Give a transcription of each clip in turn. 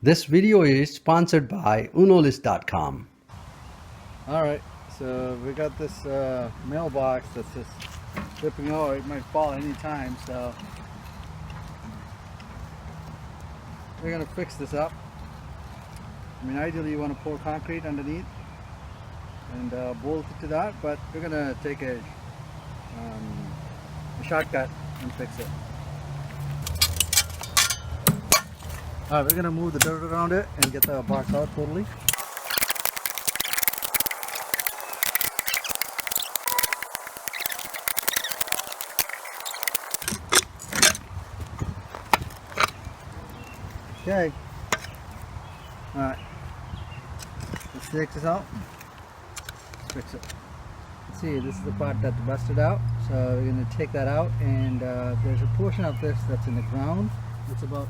This video is sponsored by unolist.com. Alright, so we got this mailbox that's just flipping over. It might fall anytime, so we're going to fix this up. I mean, ideally you want to pour concrete underneath and bolt it to that, but we're going to take a shortcut and fix it. Alright, we're going to move the dirt around it and get the box out totally. Okay. Alright. Let's take this out. Let's fix it. Let's see, this is the part that's busted out. So we're going to take that out, and there's a portion of this that's in the ground. It's about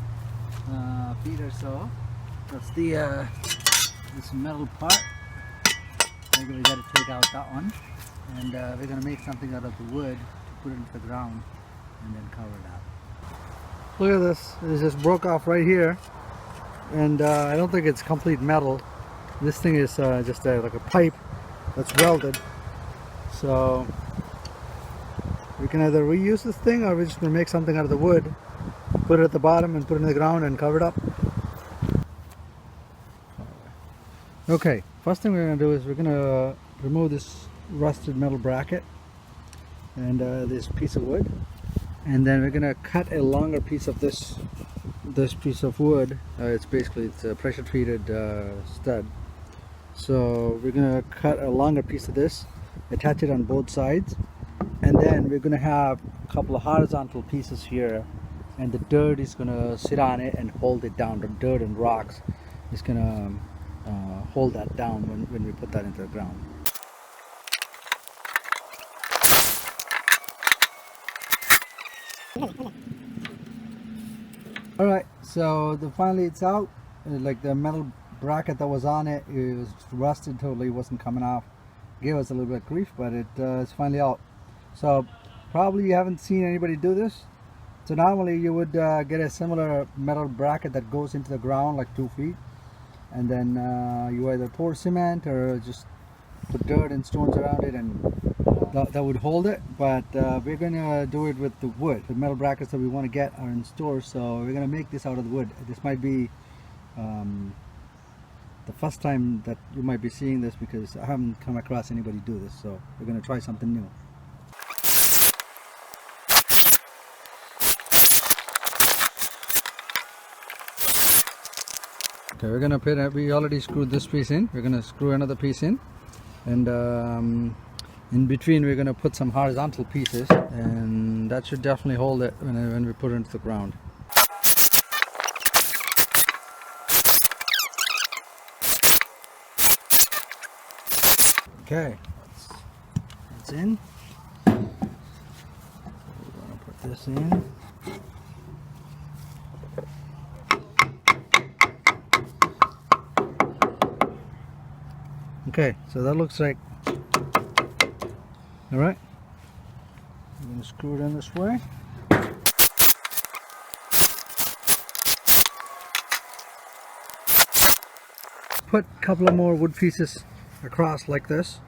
feet or so. That's the this metal part. We got to take out that one, and we're going to make something out of the wood to put it into the ground and then cover it up. Look at this. It just broke off right here, and I don't think it's complete metal. This thing is just like a pipe that's welded. So we can either reuse this thing, or we're just going to make something out of the wood, put it at the bottom and put it in the ground and cover it up. Okay, first thing we're going to do is we're going to remove this rusted metal bracket and this piece of wood, and then we're going to cut a longer piece of this piece of wood. It's a pressure treated stud. So we're going to cut a longer piece of this, attach it on both sides, and then we're going to have a couple of horizontal pieces here, and the dirt is going to sit on it and hold it down. The dirt and rocks is going to hold that down when we put that into the ground. Alright, so finally it's out. Like the metal bracket that was on it, it was rusted totally, wasn't coming off. Gave us a little bit of grief, but it's finally out. So probably you haven't seen anybody do this. So normally you would get a similar metal bracket that goes into the ground like 2 feet, and then you either pour cement or just put dirt and stones around it, and that would hold it. But we're gonna do it with the wood. The metal brackets that we want to get are in stores, so we're gonna make this out of the wood. This might be the first time that you might be seeing this, because I haven't come across anybody do this, so we're gonna try something new. Okay, we're gonna put we already screwed this piece in. We're gonna screw another piece in, and in between we're gonna put some horizontal pieces, and that should definitely hold it when we put it into the ground. Okay, it's in. We're gonna put this in. Okay, so that looks like, all right. I'm going to screw it in this way. Put a couple of more wood pieces across like this.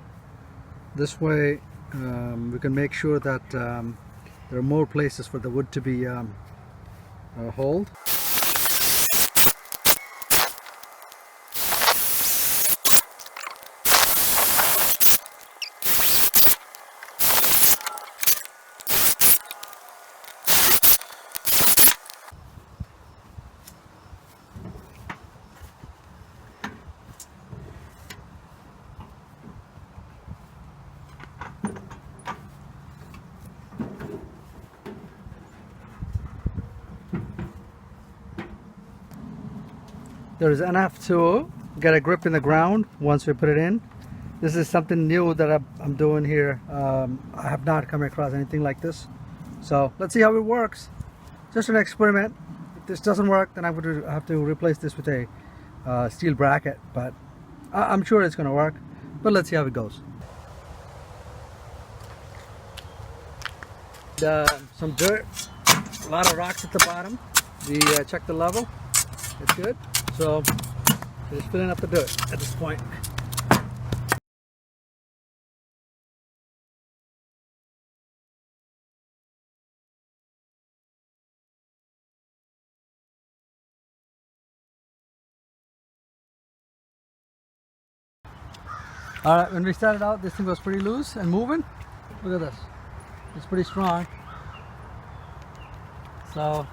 This way we can make sure that there are more places for the wood to be hold. There's enough to get a grip in the ground once we put it in. This is something new that I'm doing here. I have not come across anything like this. So let's see how it works. Just an experiment. If this doesn't work, then I'm going to have to replace this with a steel bracket. But I'm sure it's going to work. But let's see how it goes. Some dirt, a lot of rocks at the bottom. We checked the level. It's good. So we're just filling up the dirt at this point. Alright, when we started out, this thing was pretty loose and moving. Look at this. It's pretty strong. So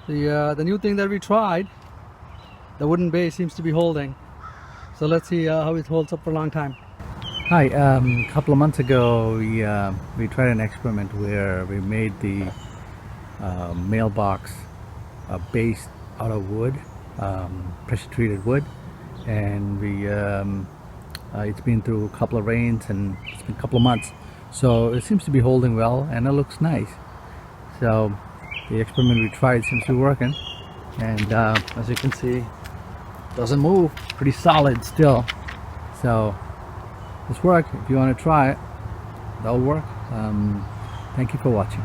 the new thing that we tried, the wooden base, seems to be holding. So let's see how it holds up for a long time. Hi, a couple of months ago we tried an experiment where we made the mailbox base out of wood, pressure treated wood, and we it's been through a couple of rains and it's been a couple of months, so it seems to be holding well and it looks nice. So the experiment we tried seems to be working, and as you can see, it doesn't move, pretty solid still. So this worked. If you want to try it, that'll work. Thank you for watching.